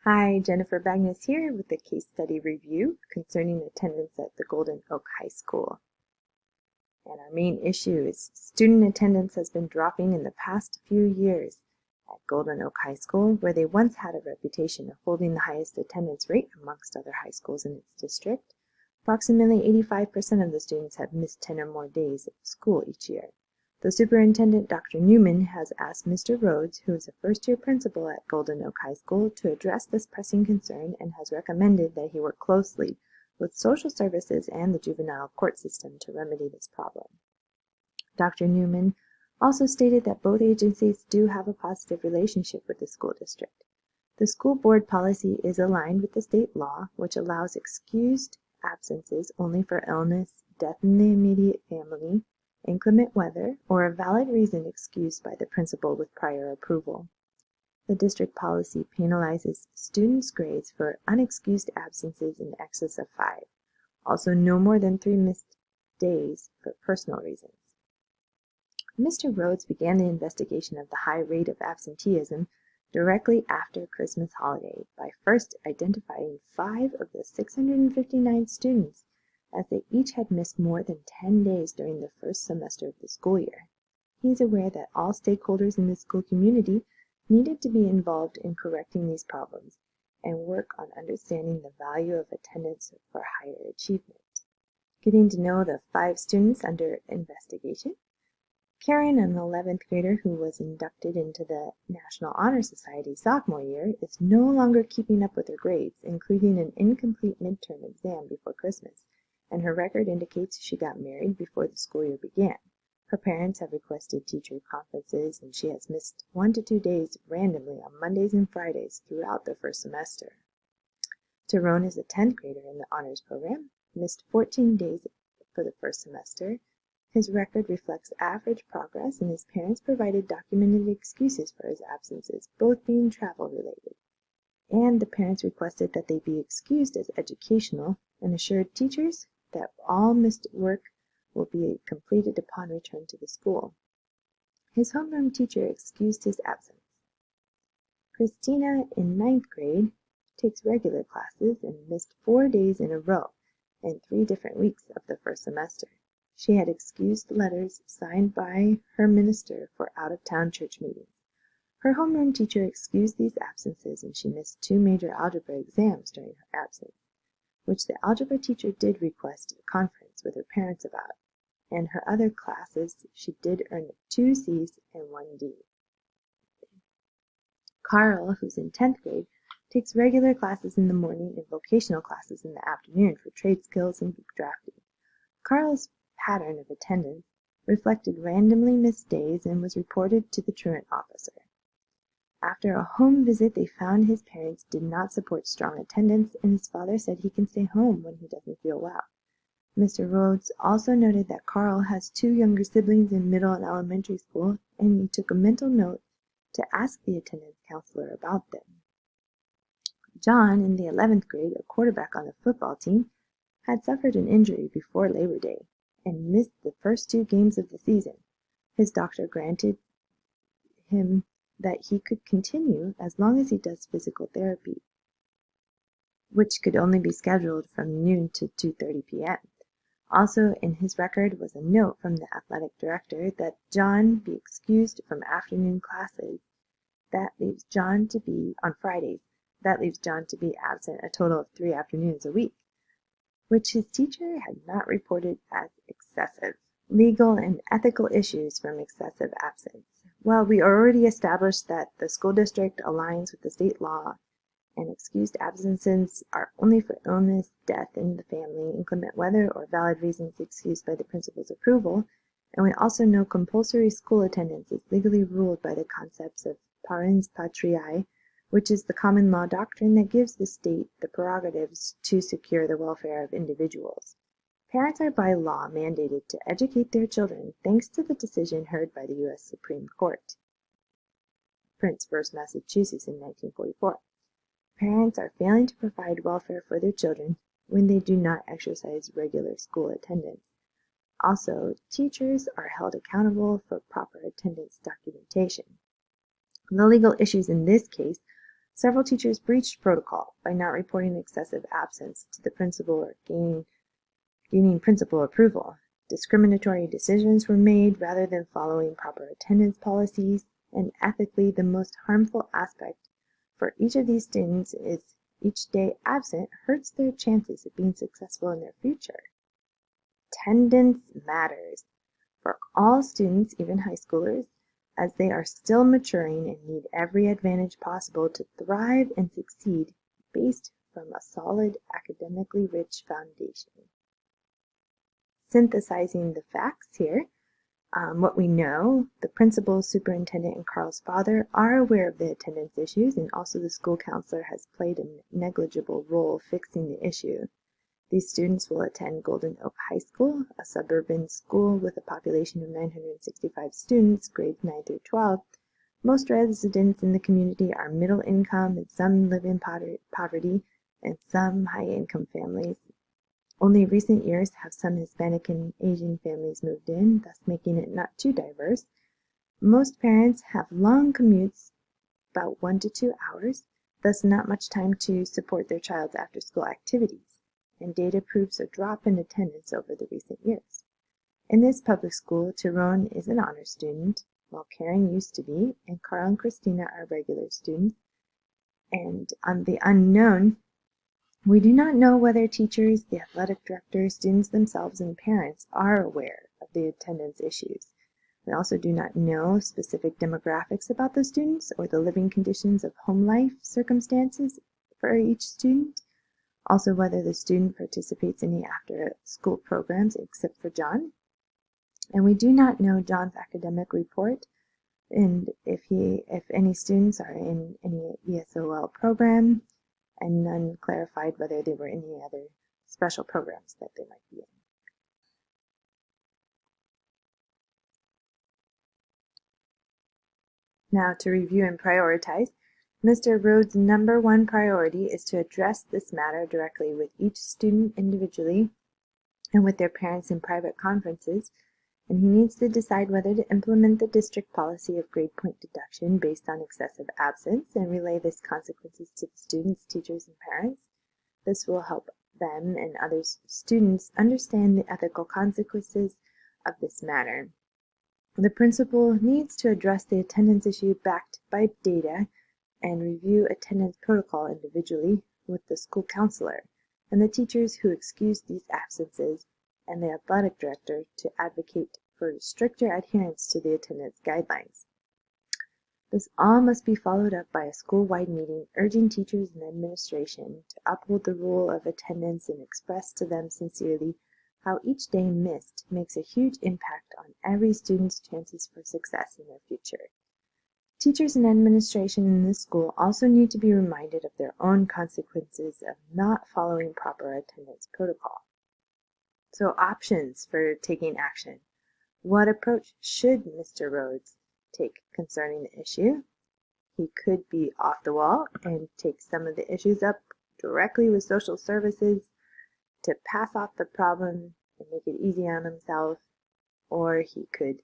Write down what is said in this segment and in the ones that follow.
Hi, Jennifer BAGNAS here with a case study review concerning attendance at the Golden Oak High School. And our main issue is student attendance has been dropping in the past few years at Golden Oak High School, where they once had a reputation of holding the highest attendance rate amongst other high schools in its district. Approximately 85% of the students have missed 10 or more days of school each year. The superintendent, Dr. Newman, has asked Mr. Rhodes, who is a first-year principal at Golden Oak High School, to address this pressing concern and has recommended that he work closely with social services and the juvenile court system to remedy this problem. Dr. Newman also stated that both agencies do have a positive relationship with the school district. The school board policy is aligned with the state law, which allows excused absences only for illness, death in the immediate family, inclement weather, or a valid reason excused by the principal with prior approval. The district policy penalizes students' grades for unexcused absences in excess of 5, also no more than 3 missed days for personal reasons. Mr. Rhodes began the investigation of the high rate of absenteeism directly after Christmas holiday by first identifying 5 of the 659 students as they each had missed more than 10 days during the first semester of the school year. He is aware that all stakeholders in the school community needed to be involved in correcting these problems and work on understanding the value of attendance for higher achievement. Getting to know the 5 students under investigation, Karen, an 11th grader who was inducted into the National Honor Society sophomore year, is no longer keeping up with her grades, including an incomplete midterm exam before Christmas, and her record indicates she got married before the school year began. Her parents have requested teacher conferences, and she has missed 1 to 2 days randomly on Mondays and Fridays throughout the first semester. Tyrone is a 10th grader in the honors program, missed 14 days for the first semester. His record reflects average progress, and his parents provided documented excuses for his absences, both being travel-related. And the parents requested that they be excused as educational and assured teachers that all missed work will be completed upon return to the school. His homeroom teacher excused his absence. Christina, in 9th grade, takes regular classes and missed 4 days in a row in 3 different weeks of the first semester. She had excused letters signed by her minister for out-of-town church meetings. Her homeroom teacher excused these absences, and she missed 2 major algebra exams during her absence, which the algebra teacher did request a conference with her parents about. And her other classes, she did earn 2 C's and 1 D. Carl, who's in 10th grade, takes regular classes in the morning and vocational classes in the afternoon for trade skills and book drafting. Carl's pattern of attendance reflected randomly missed days and was reported to the truant officer. After a home visit, they found his parents did not support strong attendance, and his father said he can stay home when he doesn't feel well. Mr. Rhodes also noted that Carl has 2 younger siblings in middle and elementary school, and he took a mental note to ask the attendance counselor about them. John, in the 11th grade, a quarterback on the football team, had suffered an injury before Labor Day and missed the first 2 games of the season. His doctor granted him that he could continue as long as he does physical therapy, which could only be scheduled from noon to 2:30 p.m. Also in his record was a note from the athletic director that John be excused from afternoon classes. That leaves John to be on Fridays. That leaves John to be absent a total of 3 afternoons a week, which his teacher had not reported as excessive. Legal and ethical issues from excessive absence. Well, we already established that the school district aligns with the state law, and excused absences are only for illness, death in the family, inclement weather, or valid reasons excused by the principal's approval. And we also know compulsory school attendance is legally ruled by the concepts of parens patriae, which is the common law doctrine that gives the state the prerogatives to secure the welfare of individuals. Parents are by law mandated to educate their children, thanks to the decision heard by the U.S. Supreme Court, Prince v. Massachusetts in 1944. Parents are failing to provide welfare for their children when they do not exercise regular school attendance. Also, teachers are held accountable for proper attendance documentation. The legal issues in this case Several teachers breached protocol by not reporting excessive absence to the principal or gaining principal approval. Discriminatory decisions were made rather than following proper attendance policies, and ethically, the most harmful aspect for each of these students is each day absent hurts their chances of being successful in their future. Attendance matters for all students, even high schoolers, as they are still maturing and need every advantage possible to thrive and succeed based from a solid, academically rich foundation. Synthesizing the facts here, what we know, the principal, superintendent, and Carl's father are aware of the attendance issues, and also the school counselor has played a negligible role fixing the issue. These students will attend Golden Oak High School, a suburban school with a population of 965 students, grades 9 through 12. Most residents in the community are middle income, and some live in poverty, and some high-income families. Only recent years have some Hispanic and Asian families moved in, thus making it not too diverse. Most parents have long commutes, about 1 to 2 hours, thus not much time to support their child's after-school activities, and data proves a drop in attendance over the recent years. In this public school, Tyrone is an honor student, while Karen used to be, and Carl and Christina are regular students. And on the unknown, we do not know whether teachers, the athletic director, students themselves, and parents are aware of the attendance issues. We also do not know specific demographics about the students or the living conditions of home life circumstances for each student. Also, whether the student participates in the after-school programs except for John. And we do not know John's academic report and if any students are in any ESOL program, and none clarified whether there were any other special programs that they might be in. Now, to review and prioritize, Mr. Rhodes' number one priority is to address this matter directly with each student individually and with their parents in private conferences, and he needs to decide whether to implement the district policy of grade point deduction based on excessive absence and relay this consequences to the students, teachers, and parents. This will help them and other students understand the ethical consequences of this matter. The principal needs to address the attendance issue backed by data and review attendance protocol individually with the school counselor and the teachers who excuse these absences, and the athletic director to advocate for stricter adherence to the attendance guidelines. This all must be followed up by a school-wide meeting urging teachers and administration to uphold the rule of attendance and express to them sincerely how each day missed makes a huge impact on every student's chances for success in their future. Teachers and administration in this school also need to be reminded of their own consequences of not following proper attendance protocol. So, options for taking action. What approach should Mr. Rhodes take concerning the issue? He could be off the wall and take some of the issues up directly with social services to pass off the problem and make it easy on himself, or he could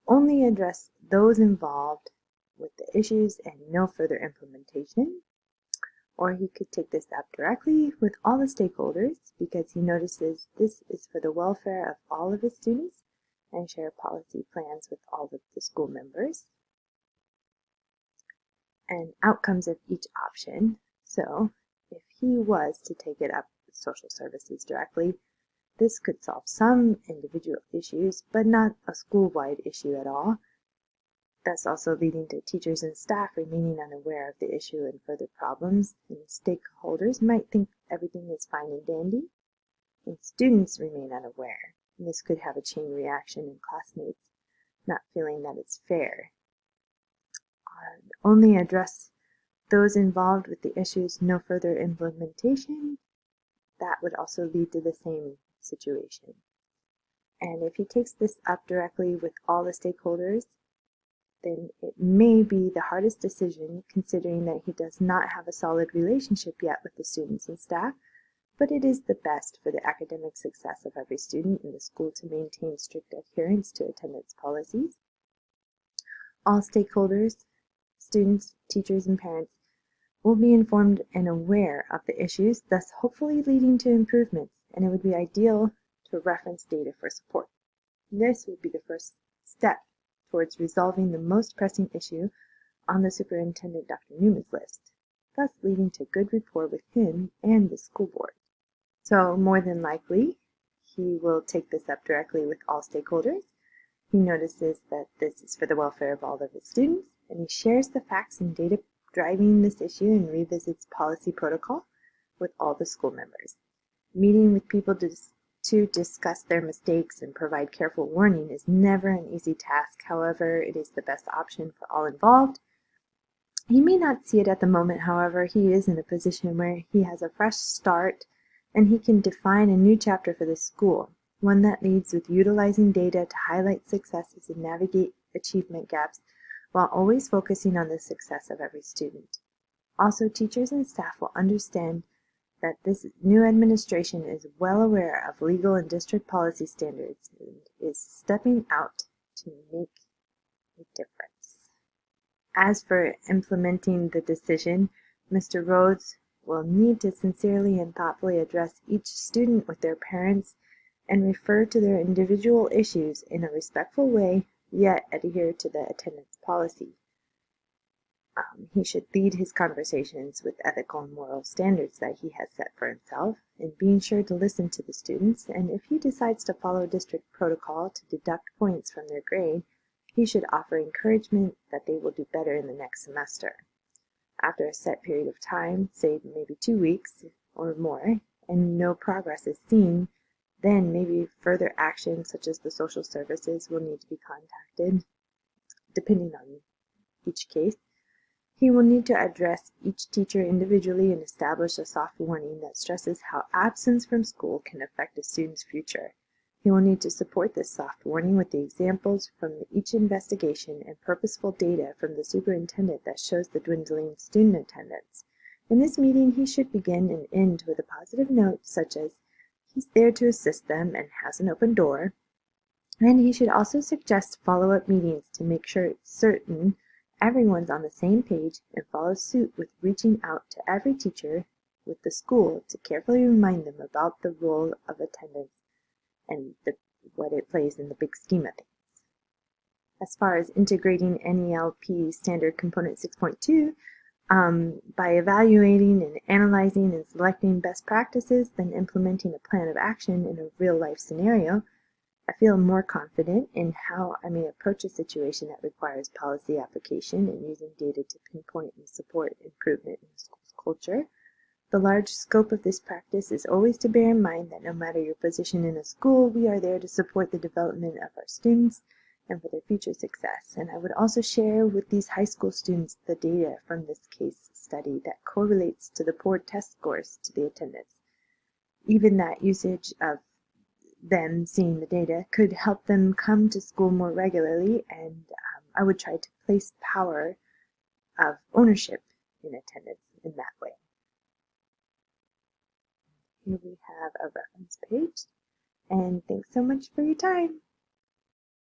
only address those involved with the issues and no further implementation. Or he could take this up directly with all the stakeholders because he notices this is for the welfare of all of his students and share policy plans with all of the school members. And outcomes of each option. So if he was to take it up with social services directly, this could solve some individual issues, but not a school-wide issue at all. Thus also leading to teachers and staff remaining unaware of the issue and further problems, and stakeholders might think everything is fine and dandy, and students remain unaware. And this could have a chain reaction in classmates not feeling that it's fair. Only address those involved with the issues, no further implementation. That would also lead to the same situation. And if he takes this up directly with all the stakeholders, then it may be the hardest decision considering that he does not have a solid relationship yet with the students and staff, but it is the best for the academic success of every student in the school to maintain strict adherence to attendance policies. All stakeholders, students, teachers, and parents will be informed and aware of the issues, thus hopefully leading to improvements, and it would be ideal to reference data for support. This would be the first step towards resolving the most pressing issue on the Superintendent Dr. Newman's list, thus leading to good rapport with him and the school board. So more than likely, he will take this up directly with all stakeholders. He notices that this is for the welfare of all of his students, and he shares the facts and data driving this issue and revisits policy protocol with all the school members. Meeting with people to discuss their mistakes and provide careful warning is never an easy task. However, it is the best option for all involved. He may not see it at the moment, however, he is in a position where he has a fresh start and he can define a new chapter for the school, one that leads with utilizing data to highlight successes and navigate achievement gaps while always focusing on the success of every student. Also, teachers and staff will understand that this new administration is well aware of legal and district policy standards and is stepping out to make a difference. As for implementing the decision, Mr. Rhodes will need to sincerely and thoughtfully address each student with their parents and refer to their individual issues in a respectful way, yet adhere to the attendance policy. He should lead his conversations with ethical and moral standards that he has set for himself, and being sure to listen to the students, and if he decides to follow district protocol to deduct points from their grade, he should offer encouragement that they will do better in the next semester. After a set period of time, say maybe 2 weeks or more, and no progress is seen, then maybe further action such as the social services will need to be contacted, depending on each case. He will need to address each teacher individually and establish a soft warning that stresses how absence from school can affect a student's future. He will need to support this soft warning with the examples from each investigation and purposeful data from the superintendent that shows the dwindling student attendance. In this meeting, he should begin and end with a positive note such as, he's there to assist them and has an open door. And he should also suggest follow-up meetings to make certain everyone's on the same page and follow suit with reaching out to every teacher with the school to carefully remind them about the role of attendance and what it plays in the big scheme of things. As far as integrating NELP Standard Component 6.2, by evaluating and analyzing and selecting best practices, then implementing a plan of action in a real-life scenario, I feel more confident in how I may approach a situation that requires policy application and using data to pinpoint and support improvement in the school's culture. The large scope of this practice is always to bear in mind that no matter your position in a school, we are there to support the development of our students and for their future success. And I would also share with these high school students the data from this case study that correlates to the poor test scores to the attendance. Even that usage of them seeing the data could help them come to school more regularly, and I would try to place power of ownership in attendance in that way. Here we have a reference page, and thanks so much for your time.